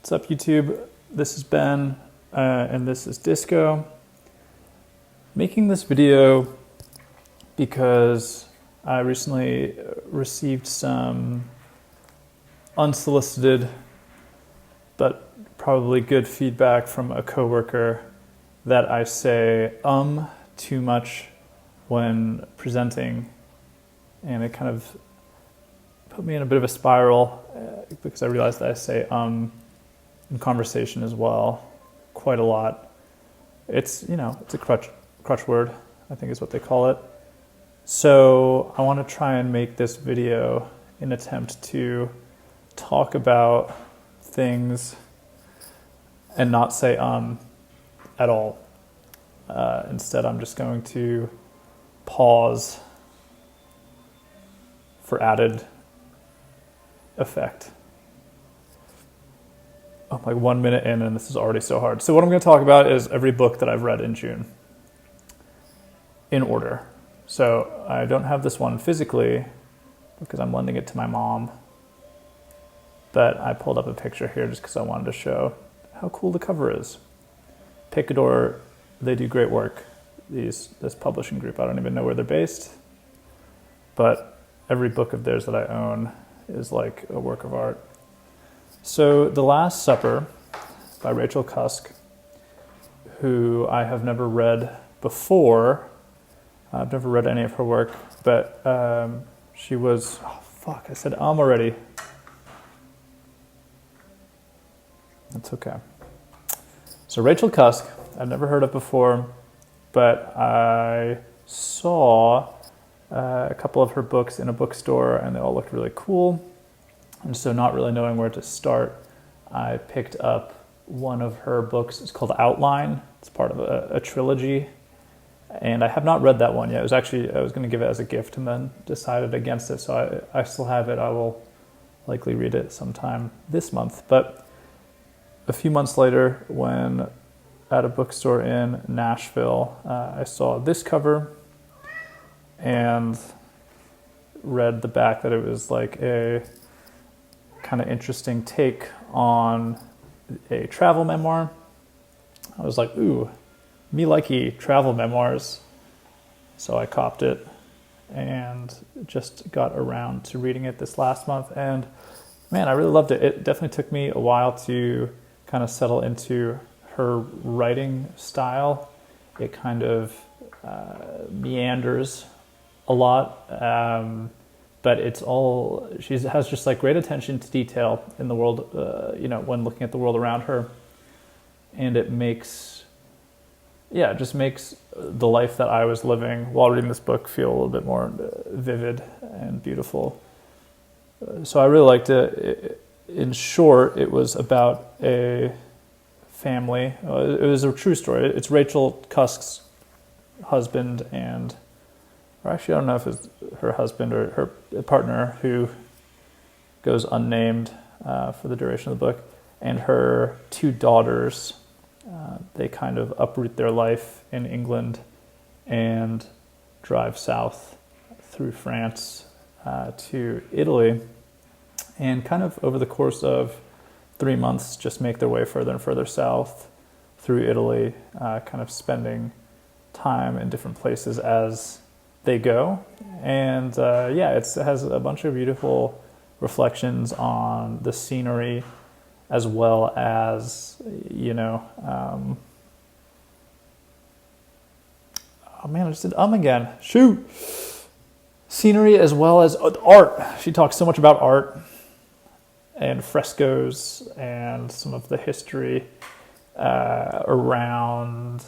What's up, YouTube? This is Ben, and this is Disco. Making this video because I recently received some unsolicited but probably good feedback from a coworker that I say too much when presenting, and it kind of put me in a bit of a spiral because I realized that I say in conversation as well quite a lot. It's it's a crutch word, I think is what they call it. So I want to try and make this video an attempt to talk about things and not say at all. Instead, I'm just going to pause for added effect. I'm like 1 minute in and this is already so hard. So what I'm going to talk about is every book that I've read in June in order. So I don't have this one physically because I'm lending it to my mom, but I pulled up a picture here just because I wanted to show how cool the cover is. Picador, they do great work. This publishing group, I don't even know where they're based, but every book of theirs that I own is like a work of art. So The Last Supper by Rachel Cusk, who I have never read before. I've never read any of her work, but she was, I said already. That's okay. So Rachel Cusk, I've never heard of before, but I saw a couple of her books in a bookstore and they all looked really cool. And so not really knowing where to start, I picked up one of her books. It's called Outline. It's part of a trilogy. And I have not read that one yet. I was going to give it as a gift and then decided against it. So I still have it. I will likely read it sometime this month. But a few months later, when at a bookstore in Nashville, I saw this cover and read the back that it was like a kind of interesting take on a travel memoir. I was like, ooh, me likey travel memoirs. So I copped it and just got around to reading it this last month. And man, I really loved it. It definitely took me a while to kind of settle into her writing style. It kind of meanders a lot. But it's all, she has just like great attention to detail in the world, when looking at the world around her. And it just makes the life that I was living while reading this book feel a little bit more vivid and beautiful. So I really liked it. In short, it was about a family. It was a true story. It's Rachel Cusk's husband or actually, I don't know if it's her husband or her partner who goes unnamed for the duration of the book, and her two daughters. They kind of uproot their life in England and drive south through France to Italy, and kind of over the course of 3 months just make their way further and further south through Italy, kind of spending time in different places as they go. And it has a bunch of beautiful reflections on the scenery as well as, I just did again. Shoot. Scenery as well as art. She talks so much about art and frescoes and some of the history around,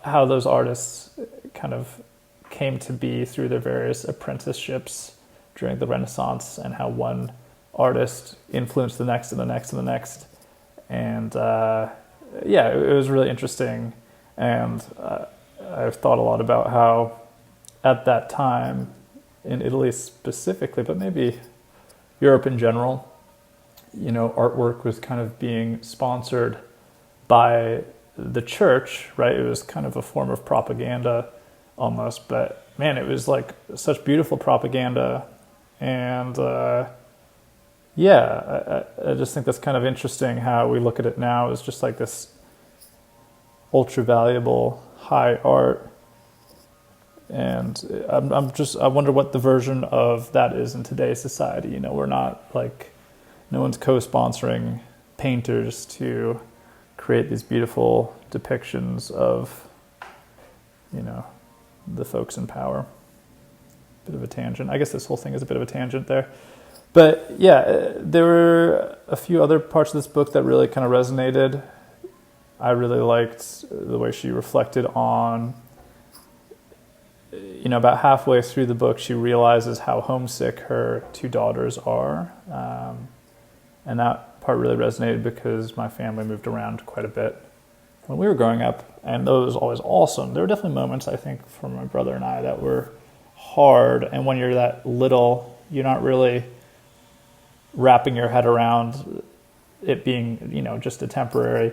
how those artists kind of came to be through their various apprenticeships during the Renaissance, and how one artist influenced the next and the next and the next. And it was really interesting. And I've thought a lot about how at that time in Italy specifically, but maybe Europe in general, artwork was kind of being sponsored by the church, right? It was kind of a form of propaganda almost, but man, it was like such beautiful propaganda. And yeah, I just think that's kind of interesting how we look at it now as just like this ultra valuable high art. And I wonder what the version of that is in today's society. You know, we're not like, no one's co-sponsoring painters to create these beautiful depictions of, you know, the folks in power. Bit of a tangent. I guess this whole thing is a bit of a tangent there. But yeah, there were a few other parts of this book that really kind of resonated. I really liked the way she reflected on, you know, about halfway through the book, she realizes how homesick her two daughters are. And that part really resonated because my family moved around quite a bit when we were growing up. And that was always awesome. There were definitely moments, I think, for my brother and I that were hard. And when you're that little, you're not really wrapping your head around it being, you know, just a temporary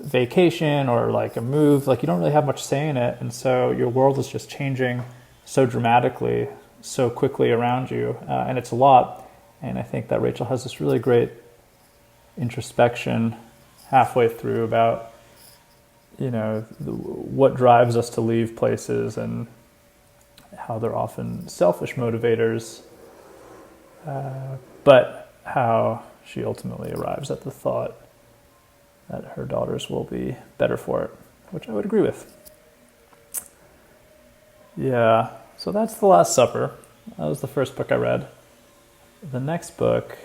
vacation or like a move. Like, you don't really have much say in it, and so your world is just changing so dramatically, so quickly around you, and it's a lot. And I think that Rachel has this really great introspection halfway through about, you know, what drives us to leave places and how they're often selfish motivators, but how she ultimately arrives at the thought that her daughters will be better for it, which I would agree with. Yeah, so that's The Last Supper. That was the first book I read. The next book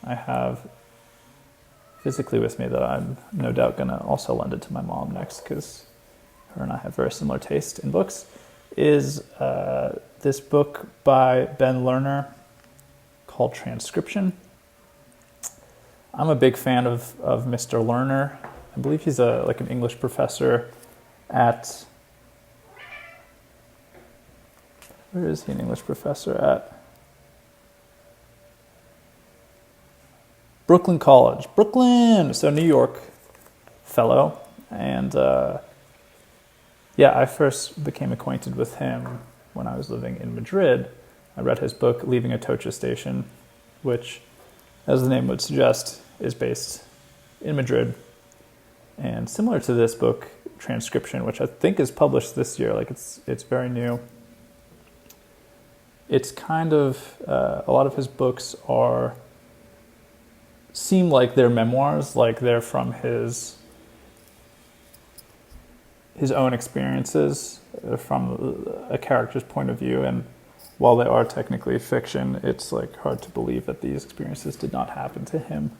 I have physically with me that I'm no doubt going to also lend it to my mom next, because her and I have very similar taste in books, is this book by Ben Lerner called Transcription. I'm a big fan of Mr. Lerner. I believe he's an English professor at... Where is he an English professor at? Brooklyn College. Brooklyn! So New York fellow. And I first became acquainted with him when I was living in Madrid. I read his book, Leaving Atocha Station, which, as the name would suggest, is based in Madrid. And similar to this book, Transcription, which I think is published this year, like it's very new. It's kind of, a lot of his books seem like they're memoirs, like they're from his own experiences, from a character's point of view. And while they are technically fiction, it's like hard to believe that these experiences did not happen to him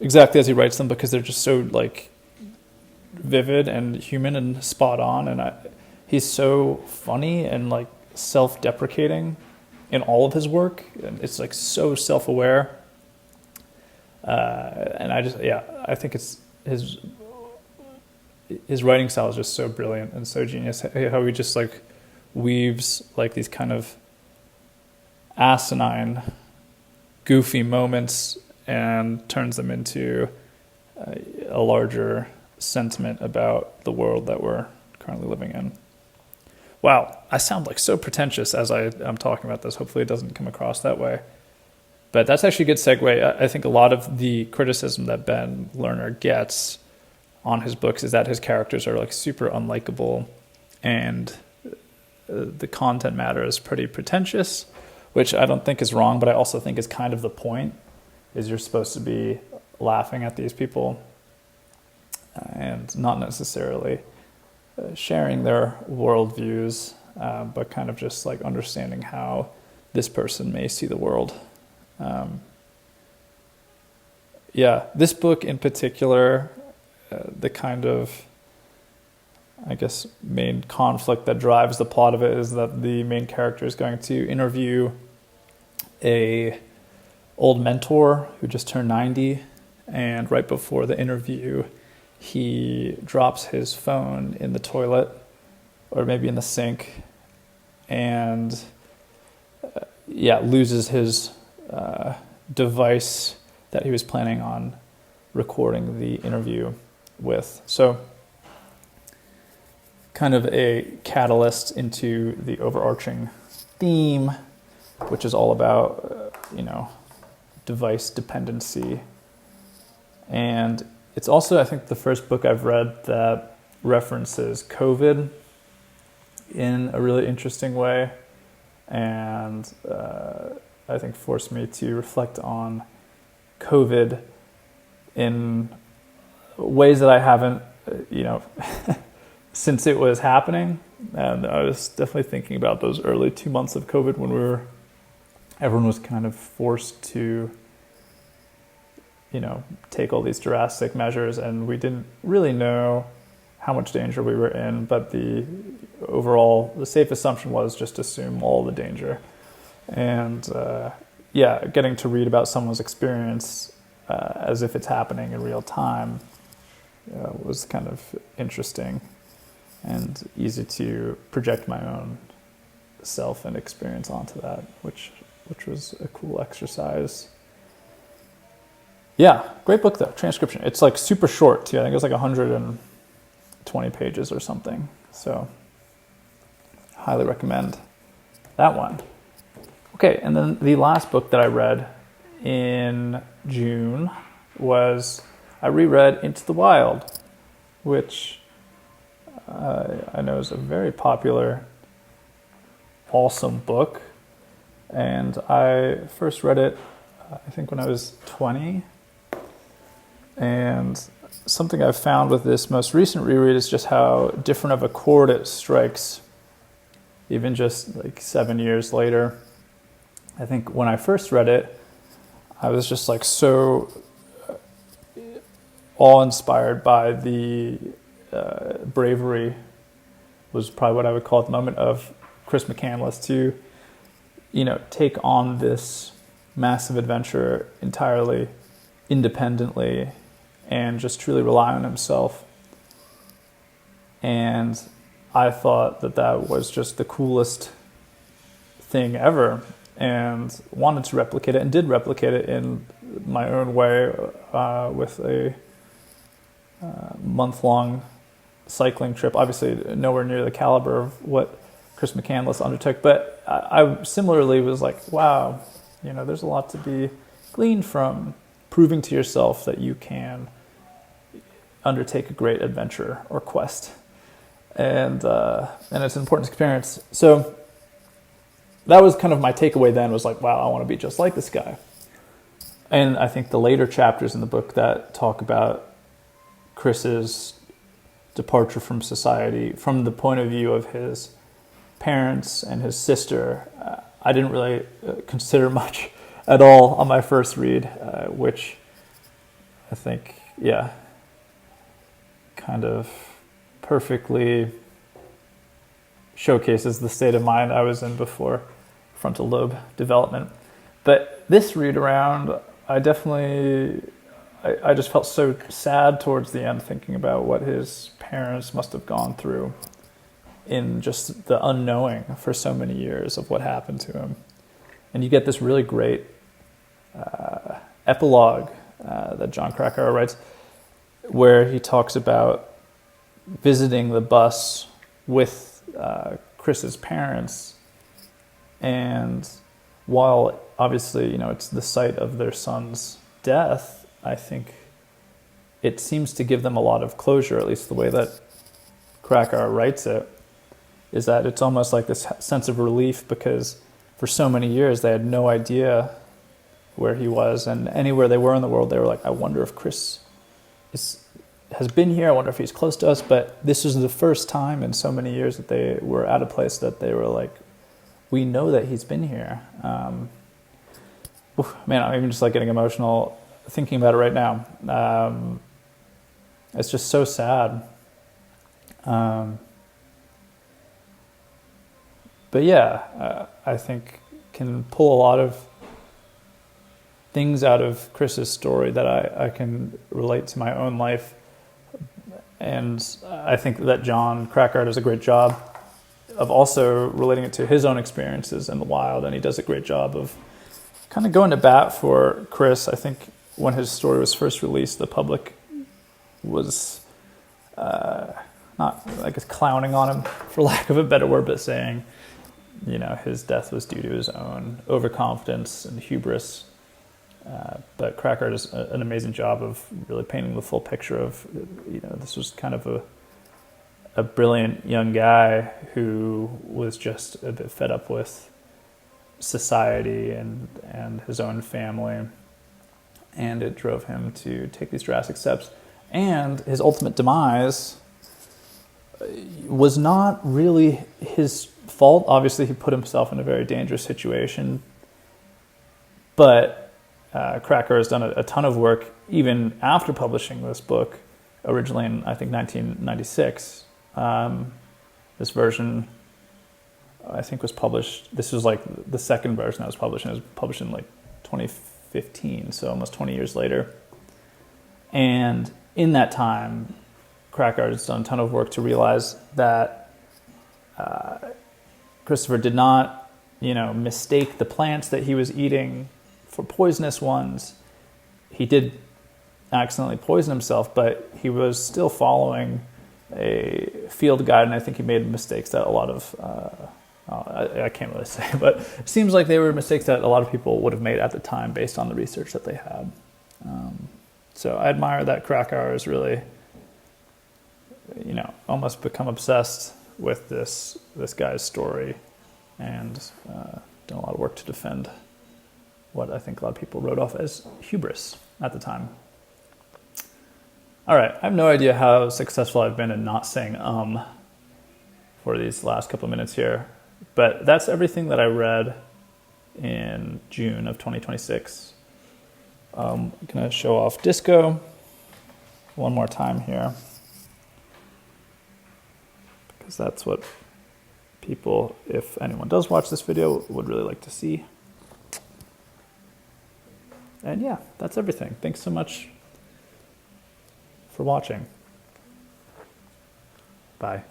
exactly as he writes them, because they're just so like vivid and human and spot on. And he's so funny and like self-deprecating in all of his work, and it's like so self-aware. And I think it's his writing style is just so brilliant and so genius. How he just like weaves like these kind of asinine, goofy moments and turns them into a larger sentiment about the world that we're currently living in. Wow, I sound like so pretentious as I'm talking about this. Hopefully it doesn't come across that way. But that's actually a good segue. I think a lot of the criticism that Ben Lerner gets on his books is that his characters are like super unlikable and the content matter is pretty pretentious, which I don't think is wrong, but I also think is kind of the point, is you're supposed to be laughing at these people and not necessarily sharing their worldviews, but kind of just like understanding how this person may see the world. This book in particular, the kind of, I guess, main conflict that drives the plot of it is that the main character is going to interview a old mentor who just turned 90, and right before the interview, he drops his phone in the toilet or maybe in the sink and loses his device that he was planning on recording the interview with. So kind of a catalyst into the overarching theme, which is all about, device dependency. And it's also, I think, the first book I've read that references COVID in a really interesting way, and I think forced me to reflect on COVID in ways that I haven't, since it was happening. And I was definitely thinking about those early 2 months of COVID when everyone was kind of forced to, take all these drastic measures, and we didn't really know how much danger we were in, but the safe assumption was just assume all the danger. And getting to read about someone's experience as if it's happening in real time was kind of interesting and easy to project my own self and experience onto that, which was a cool exercise. Yeah, great book though, Transcription. It's like super short too. I think it's like 120 pages or something. So highly recommend that one. Okay, and then the last book that I read in June was, I reread Into the Wild, which I know is a very popular, awesome book. And I first read it, I think when I was 20. And something I've found with this most recent reread is just how different of a chord it strikes, even just like 7 years later. I think when I first read it, I was just like so awe-inspired by the bravery, was probably what I would call at the moment, of Chris McCandless to, take on this massive adventure entirely independently and just truly rely on himself. And I thought that was just the coolest thing ever, and wanted to replicate it, and did replicate it in my own way with a month-long cycling trip. Obviously nowhere near the caliber of what Chris McCandless undertook, but I similarly was like, wow, there's a lot to be gleaned from proving to yourself that you can undertake a great adventure or quest, and it's an important experience. So that was kind of my takeaway then, was like, wow, I want to be just like this guy. And I think the later chapters in the book that talk about Chris's departure from society from the point of view of his parents and his sister, I didn't really consider much at all on my first read, which I think, kind of perfectly showcases the state of mind I was in before frontal lobe development. But this read around, I just felt so sad towards the end, thinking about what his parents must have gone through in just the unknowing for so many years of what happened to him. And you get this really great epilogue that Jon Krakauer writes, where he talks about visiting the bus with Chris's parents, and while obviously it's the site of their son's death, I think it seems to give them a lot of closure, at least the way that Krakauer writes it, is that it's almost like this sense of relief, because for so many years they had no idea where he was, and anywhere they were in the world they were like, I wonder if Chris has been here, I wonder if he's close to us. But this is the first time in so many years that they were at a place that they were like, we know that he's been here. Man, I'm even just like getting emotional thinking about it right now. It's just so sad. But I think can pull a lot of things out of Chris's story that I can relate to my own life. And I think that Jon Krakauer does a great job of also relating it to his own experiences in the wild, and he does a great job of kind of going to bat for Chris. I think when his story was first released, the public was not, I guess, clowning on him, for lack of a better word, but saying, his death was due to his own overconfidence and hubris. But Cracker does an amazing job of really painting the full picture of, this was kind of a brilliant young guy who was just a bit fed up with society and his own family, and it drove him to take these drastic steps. And his ultimate demise was not really his fault. Obviously, he put himself in a very dangerous situation, but Cracker has done a ton of work even after publishing this book, originally in, I think, 1996. This version, I think, was published. This was like the second version that was published, and it was published in like 2015, so almost 20 years later. And in that time, Cracker has done a ton of work to realize that Christopher did not, mistake the plants that he was eating for poisonous ones. He did accidentally poison himself, but he was still following a field guide, and I think he made mistakes that a lot of, I can't really say, but it seems like they were mistakes that a lot of people would have made at the time based on the research that they had. So I admire that Cracker is really, almost become obsessed with this guy's story, and done a lot of work to defend what I think a lot of people wrote off as hubris at the time. All right, I have no idea how successful I've been in not saying for these last couple of minutes here, but that's everything that I read in June of 2026. I'm going to show off Disco one more time here, because that's what people, if anyone does watch this video, would really like to see. And yeah, that's everything. Thanks so much for watching. Bye.